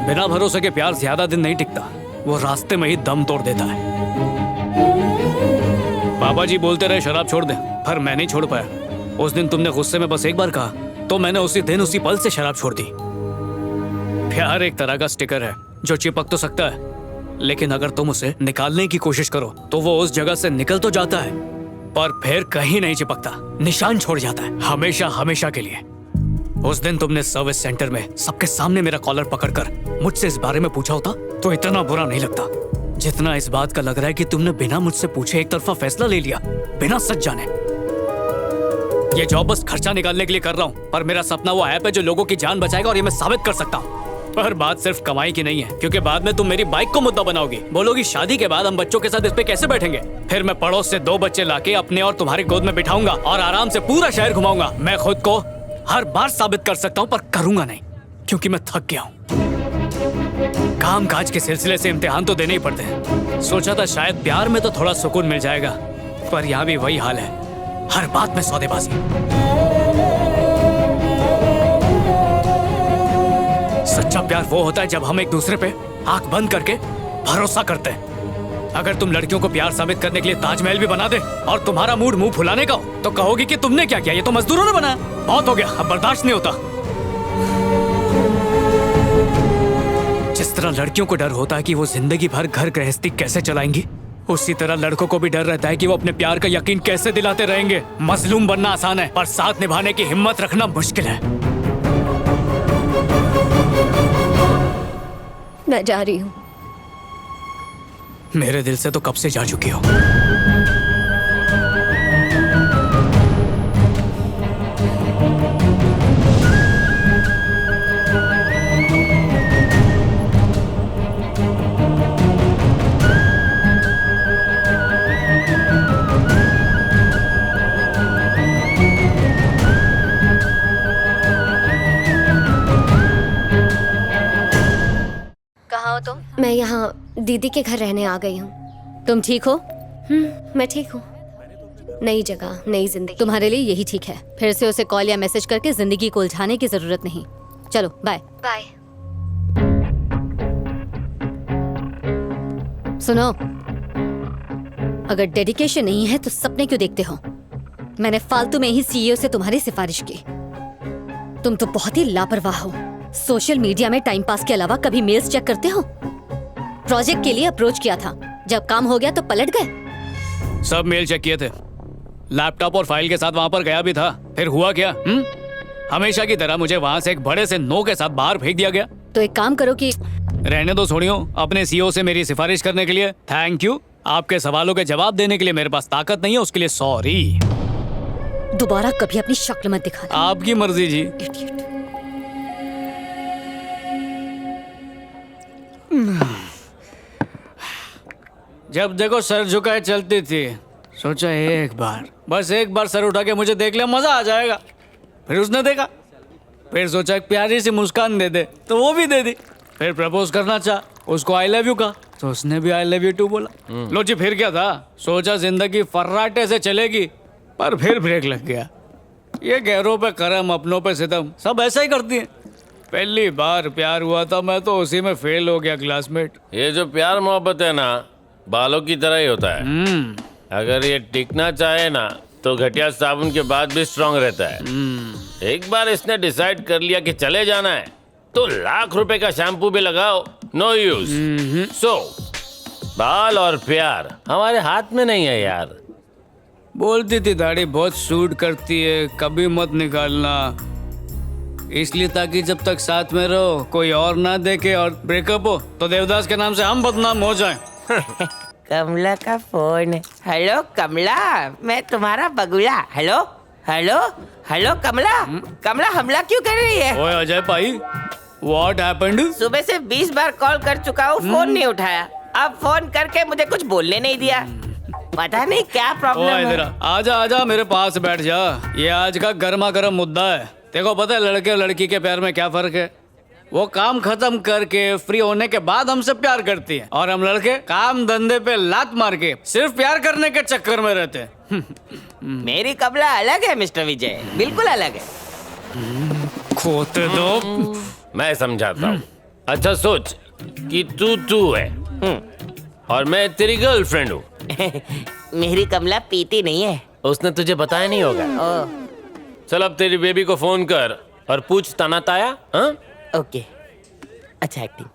बिना भरोसे के प्यार ज्यादा दिन नहीं टिकता, वो रास्ते में ही दम तोड़ देता है। पापा जी बोलते रहे शराब छोड़ दे, पर मैं नहीं छोड़ पाया। उस दिन तुमने गुस्से में बस एक बार कहा तो मैंने उसी दिन उसी पल से शराब छोड़ दी। प्यार एक तरह का स्टिकर है जो चिपक तो सकता है, लेकिन अगर तुम उसे निकालने की कोशिश करो तो वो उस जगह से निकल तो जाता है पर फिर कहीं नहीं चिपकता, निशान छोड़ जाता है हमेशा हमेशा के लिए। उस दिन तुमने सर्विस सेंटर में सबके सामने मेरा कॉलर पकड़कर मुझसे इस बारे में पूछा होता तो इतना बुरा नहीं लगता जितना इस बात का लग रहा है कि तुमने बिना मुझसे पूछे एक तरफा फैसला ले लिया, बिना सच जाने। ये जॉब बस खर्चा निकालने के लिए कर रहा हूँ, पर मेरा सपना वो ऐप है जो लोगों की जान बचाएगा और ये मैं साबित कर सकता हूँ। पर बात सिर्फ कमाई की नहीं है, क्योंकि बाद में तुम मेरी बाइक को मुद्दा बनाओगी, बोलोगी शादी के बाद हम बच्चों के साथ इस पे कैसे बैठेंगे। फिर मैं पड़ोस से 2 बच्चे लाके अपने और तुम्हारी गोद में बिठाऊंगा और आराम से पूरा शहर घुमाऊंगा। मैं खुद को हर बार साबित कर सकता हूँ पर करूंगा नहीं, क्योंकि मैं थक गया हूँ। काम काज के सिलसिले से इम्तिहान तो देने ही पड़ते हैं। सोचा था शायद प्यार में तो थोड़ा सुकून मिल जाएगा, पर यहाँ भी वही हाल है, हर बात में सौदेबाजी। सच्चा प्यार वो होता है जब हम एक दूसरे पे आंख बंद करके भरोसा करते हैं। अगर तुम लड़कियों को प्यार साबित करने के लिए ताजमहल भी बना दे और तुम्हारा मूड मुंह फुलाने का हो तो कहोगी कि तुमने क्या किया, ये तो मजदूरों ने बनाया। बहुत हो गया, अब बर्दाश्त नहीं होता। जिस तरह लड़कियों को डर होता है कि वो जिंदगी भर घर गृहस्थी कैसे चलाएंगी, उसी तरह लड़कों को भी डर रहता है कि वो अपने प्यार का यकीन कैसे दिलाते रहेंगे। मजलूम बनना आसान है पर साथ निभाने की हिम्मत रखना मुश्किल है। मैं जा रही हूँ। मेरे दिल से तो कब से जा चुकी हो। कहाँ हो तुम? मैं यहाँ दीदी के घर रहने आ गई हूँ। तुम ठीक हो? मैं ठीक हूँ। नई जगह, नई जिंदगी। तुम्हारे लिए यही ठीक है। फिर से उसे कॉल या मैसेज करके जिंदगी को उलझाने की जरूरत नहीं। चलो बाय। बाय। सुनो, अगर डेडिकेशन नहीं है तो सपने क्यों देखते हो? मैंने फालतू में ही सीईओ से तुम्हारी सिफारिश की। तुम तो बहुत ही लापरवाह हो। सोशल मीडिया में टाइम पास के अलावा कभी मेल्स चेक करते हो? प्रोजेक्ट के लिए अप्रोच किया था, जब काम हो गया तो पलट गए। सब मेल चेक किए थे, लैपटॉप और फाइल के साथ वहां पर गया भी था। फिर हुआ क्या? हमेशा की तरह मुझे वहां से एक बड़े से नो के साथ बाहर फेंक दिया गया। तो एक काम करो कि रहने दो छोड़ियो, अपने सीईओ से मेरी सिफारिश करने के लिए थैंक यू। आपके सवालों के जवाब देने के लिए मेरे पास ताकत नहीं है, उसके लिए सॉरी। दोबारा कभी अपनी शक्ल मत दिखाना। आपकी मर्जी जी। इडियट। जब देखो सर झुकाए चलती थी, सोचा एक बार, बस एक बार सर उठा के मुझे देख ले, मजा आ जाएगा। फिर उसने देखा, फिर सोचा एक प्यारी सी मुस्कान दे दे, तो वो भी दे दी। फिर प्रपोज करना चाहा, उसको आई लव यू कहा तो उसने भी आई लव यू टू बोला। लो जी, फिर क्या था, सोचा जिंदगी फर्राटे से चलेगी, पर फिर ब्रेक लग गया। ये गैरों पे करम, अपनों पे सितम, सब ऐसा ही करती है। पहली बार प्यार हुआ था, मैं तो उसी में फेल हो गया क्लासमेट। ये जो प्यार मोहब्बत है ना, बालों की तरह ही होता है। अगर ये टिकना चाहे ना तो घटिया साबुन के बाद भी स्ट्रांग रहता है। एक बार इसने डिसाइड कर लिया कि चले जाना है तो लाख रुपए का शैम्पू भी लगाओ, नो यूज। सो बाल और प्यार हमारे हाथ में नहीं है यार। बोलती थी दाढ़ी बहुत सूट करती है, कभी मत निकालना, इसलिए ताकि जब तक साथ में रहो कोई और ना देखे और ब्रेकअप हो तो देवदास के नाम से हम बदनाम हो जाएं। कमला का फोन। हेलो कमला, मैं तुम्हारा बगुला। हेलो हेलो हेलो कमला। कमला हमला क्यों कर रही है? ओए अजय भाई, व्हाट हैपेंड? सुबह से 20 बार कॉल कर चुका हूँ, फोन नहीं उठाया। अब फोन करके मुझे कुछ बोलने नहीं दिया। पता नहीं क्या प्रॉब्लम है। इधर आजा आजा, मेरे पास बैठ जा। ये आज का गर्मा गर्म मुद्दा है। देखो पता है लड़के और लड़की के प्यार में क्या फर्क है? वो काम खत्म करके फ्री होने के बाद हमसे प्यार करती है, और हम लड़के काम धंधे पे लात मार के सिर्फ प्यार करने के चक्कर में रहते हैं। मेरी कमला अलग है मिस्टर विजय, बिल्कुल अलग है। खोते दो। मैं समझाता हूँ। अच्छा सोच कि तू है और मैं तेरी गर्लफ्रेंड हूँ। मेरी कमला पीती नहीं है। उसने तुझे बताया नहीं होगा। ओ, चल अब तेरी बेबी को फोन कर और पूछ तना ताया। हाँ? ओके। अच्छा एक्टिंग।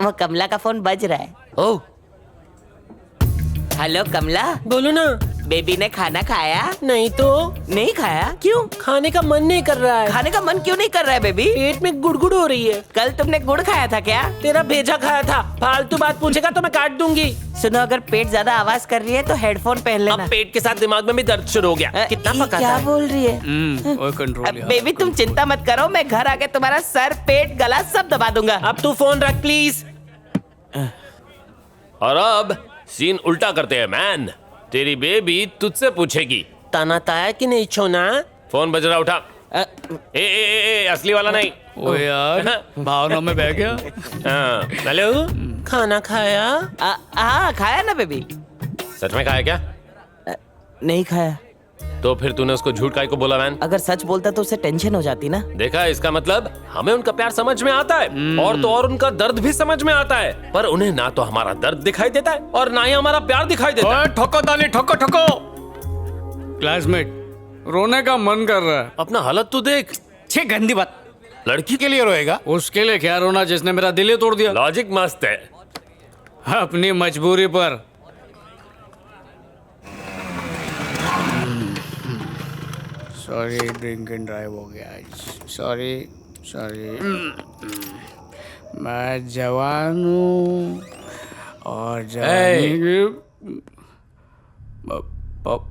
वो कमला का फोन बज रहा है। ओ हेलो कमला, बोलो ना। बेबी ने खाना खाया? नहीं तो नहीं खाया? क्यों? खाने का मन नहीं कर रहा है। खाने का मन क्यों नहीं कर रहा है बेबी? पेट में गुड़गुड़ हो रही है। कल तुमने गुड़ खाया था क्या? तेरा भेजा खाया था। फालतू बात पूछेगा तो मैं काट दूंगी। सुनो, अगर पेट ज्यादा आवाज कर रही है तो हेडफोन पहन लेना। अब पेट के साथ दिमाग में भी दर्द शुरू हो गया। कितना ये पका क्या था? बोल रही है? और कंट्रोल बेबी तुम चिंता मत करो, मैं घर आके तुम्हारा सर, पेट, गला सब दबा दूंगा। अब तू फोन रख प्लीज। और अब सीन उल्टा करते हैं मैन। तेरी बेबी तुझसे पूछेगी ताना ताया कि नहीं छोना। फोन बज रहा, उठा। ए, असली वाला नहीं। ओ यार, भावना में बह गया। हाँ, हेलो, खाना खाया? हाँ खाया ना बेबी। सच में खाया क्या? नहीं खाया। तो फिर तूने उसको झूठ काहे को बोला मैन? अगर सच बोलता तो उसे टेंशन हो जाती ना। देखा, इसका मतलब हमें उनका प्यार समझ में आता है और तो और उनका दर्द भी समझ में आता है, पर उन्हें ना तो हमारा दर्द दिखाई देता है और ना ही हमारा प्यार दिखाई देता है। ठोको ताली, ठोको ठोको। क्लासमेट, रोने का मन कर रहा है। अपना हालत तो देख। छे गंदी बात। लड़की के लिए रोएगा? उसके लिए क्या रोना जिसने मेरा दिल ही तोड़ दिया। लॉजिक मस्त है। अपनी मजबूरी पर। सॉरी, ड्रिंक एंड ड्राइव हो गया आज। सॉरी। मैं जवान हूँ और जवानी की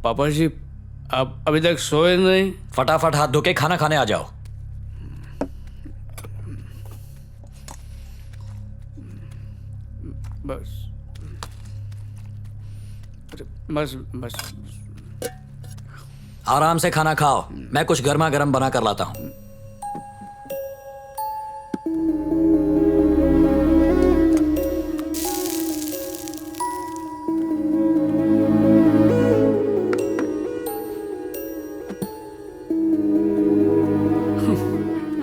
पापा जी, आप अभी तक सोए नहीं? फटाफट हाथ धो के खाना खाने आ जाओ। बस बस बस आराम से खाना खाओ, मैं कुछ गर्मा गर्म बना कर लाता हूँ।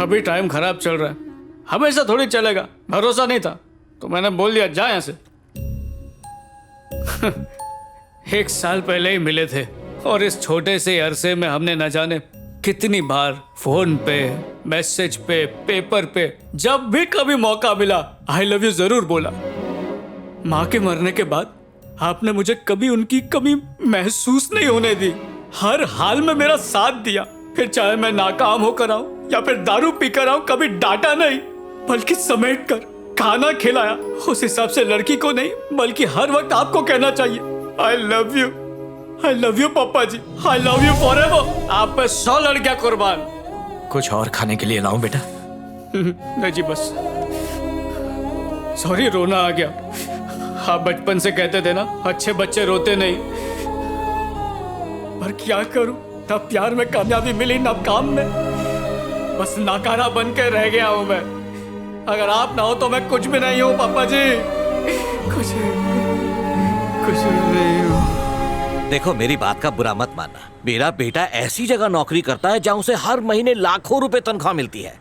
अभी टाइम खराब चल रहा है, हमेशा थोड़ी चलेगा। भरोसा नहीं था तो मैंने बोल दिया जा यहाँ से। 1 साल पहले ही मिले थे और इस छोटे से अरसे में हमने न जाने कितनी बार फोन पे, मैसेज पे, पेपर पे, जब भी कभी मौका मिला आई लव यू जरूर बोला। माँ के मरने के बाद आपने मुझे कभी उनकी कमी महसूस नहीं होने दी। हर हाल में मेरा साथ दिया, फिर चाहे मैं नाकाम होकर आऊं या फिर दारू पीकर आऊं, कभी डांटा नहीं बल्कि समेट कर खाना खिलाया। उस हिसाब से लड़की को नहीं बल्कि हर वक्त आपको कहना चाहिए आई लव यू पापा जी, आई लव यू फॉरएवर। आप पे 100 लड़कियां कुर्बान। कुछ और खाने के लिए लाऊं बेटा? नहीं जी बस। सॉरी, रोना आ गया। आप बचपन से कहते थे ना, अच्छे बच्चे रोते नहीं, पर क्या करूं, ना प्यार में कामयाबी मिली ना काम में। बस नाकारा बन के रह गया हूं मैं। अगर आप ना हो तो मैं कुछ भी नहीं हूं पापा जी, कुछ भी नहीं हूं। देखो, मेरी बात का बुरा मत मानना। मेरा बेटा ऐसी जगह नौकरी करता है जहां उसे हर महीने लाखों रुपए तनख्वाह मिलती है,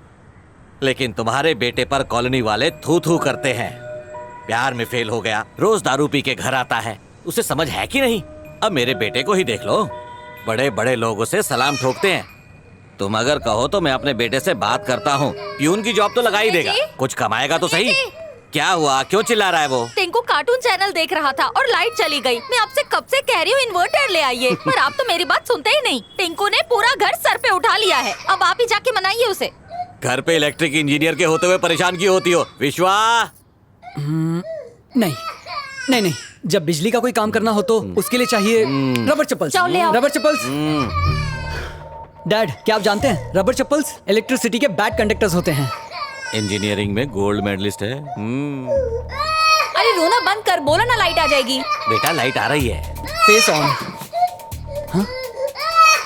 लेकिन तुम्हारे बेटे पर कॉलोनी वाले थू थू करते हैं। प्यार में फेल हो गया, रोज दारू पी के घर आता है। उसे समझ है कि नहीं? अब मेरे बेटे को ही देख लो, बड़े बड़े लोग उसे सलाम ठोकते हैं। तुम अगर कहो तो मैं अपने बेटे से बात करता हूँ। प्यून की जॉब तो लगा ही देगा, कुछ कमाएगा तो सही। क्या हुआ, क्यों चिल्ला रहा है वो? टिंकू कार्टून चैनल देख रहा था और लाइट चली गई। मैं आपसे कब से कह रही हूँ इन्वर्टर ले आइए, पर आप तो मेरी बात सुनते ही नहीं। टिंकू ने पूरा घर सर पे उठा लिया है, अब आप ही जाके मनाइए उसे। घर पे इलेक्ट्रिक इंजीनियर के होते हुए परेशान क्यों होती हो विश्वा? नहीं, जब बिजली का कोई काम करना हो तो उसके लिए चाहिए रबर चप्पल्स। जाओ ले आओ। रबर चप्पल्स। डैड, क्या आप जानते हैं रबर चप्पल्स इलेक्ट्रिसिटी के बैड कंडक्टर्स होते हैं। इंजीनियरिंग में गोल्ड मेडलिस्ट है। अरे रोना बंद कर, बोला ना लाइट आ जाएगी। बेटा लाइट आ रही है। Face on. हाँ?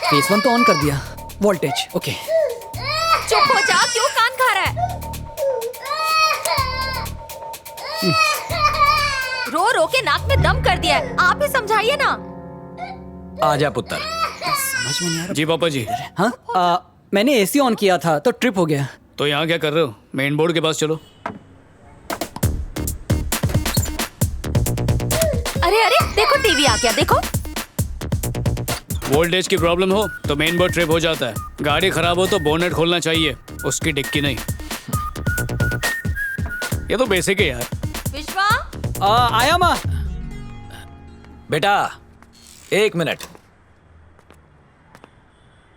फेस 1 तो ऑन कर दिया। Voltage okay. चुप हो जा, क्यों कान खा रहा है? रो रो के नाक में दम कर दिया है, आप ही समझाइए ना। आजा पुत्र। समझ में नहीं आ रहा। जी पापा जी। हाँ? मैंने एसी ऑन किया था तो ट्रिप हो गया। तो यहाँ क्या कर रहे हो? मेन बोर्ड के पास चलो। अरे अरे देखो टीवी आ गया, देखो। वोल्टेज की प्रॉब्लम हो तो मेन बोर्ड ट्रिप हो जाता है। गाड़ी खराब हो तो बोनेट खोलना चाहिए, उसकी डिक्की नहीं। ये तो बेसिक है यार। विश्वा, आया माँ। बेटा 1 मिनट।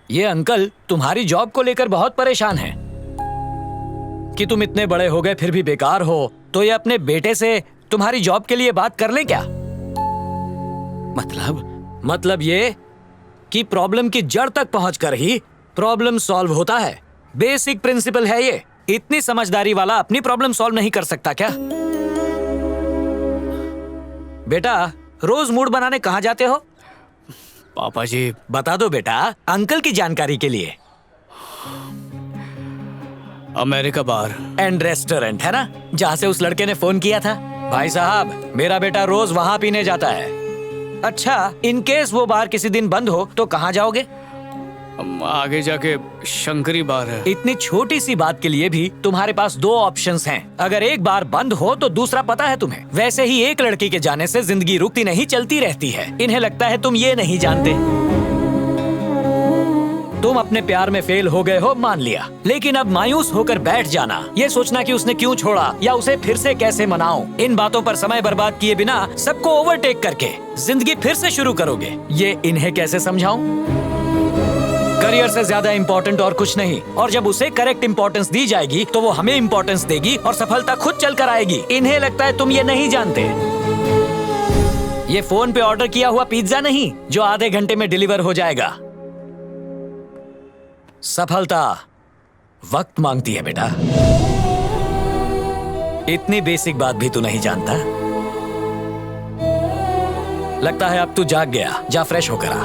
ये अंकल तुम्हारी जॉब को लेकर बहुत परेशान हैं कि तुम इतने बड़े हो गए फिर भी बेकार हो। तो ये अपने बेटे से तुम्हारी जॉब के लिए बात कर लें क्या? मतलब ये कि प्रॉब्लम की जड़ तक पहुंचकर ही प्रॉब्लम सॉल्व होता है। बेसिक प्रिंसिपल है ये। इतनी समझदारी वाला अपनी प्रॉब्लम सॉल्व नहीं कर सकता क्या? बेटा रोज मूड बनाने कहाँ जाते हो? पापा जी, बता दो बेटा, अंकल की जानकारी के लिए। अमेरिका बार एंड रेस्टोरेंट है ना, जहाँ से उस लड़के ने फोन किया था। भाई साहब, मेरा बेटा रोज वहाँ पीने जाता है। अच्छा, इन केस वो बार किसी दिन बंद हो तो कहाँ जाओगे? आगे जाके शंकरी बार है। इतनी छोटी सी बात के लिए भी तुम्हारे पास 2 ऑप्शंस हैं। अगर एक बार बंद हो तो दूसरा पता है तुम्हें। वैसे ही एक लड़की के जाने से जिंदगी रुकती नहीं, चलती रहती है। इन्हें लगता है तुम ये नहीं जानते। तुम अपने प्यार में फेल हो गए हो, मान लिया, लेकिन अब मायूस होकर बैठ जाना, ये सोचना कि उसने क्यों छोड़ा या उसे फिर से कैसे मनाऊं, इन बातों पर समय बर्बाद किए बिना सबको ओवरटेक करके जिंदगी फिर से शुरू करोगे, ये इन्हें कैसे समझाऊं? करियर से ज्यादा इंपॉर्टेंट और कुछ नहीं। और जब उसे करेक्ट इंपॉर्टेंस दी जाएगी तो वो हमें इंपॉर्टेंस देगी और सफलता खुद चल कर आएगी। इन्हें लगता है तुम ये नहीं जानते। ये फोन पे ऑर्डर किया हुआ पिज्जा नहीं जो आधे घंटे में डिलीवर हो जाएगा। सफलता वक्त मांगती है बेटा। इतनी बेसिक बात भी तू नहीं जानता। लगता है अब तू जाग गया। जा फ्रेश होकर आ।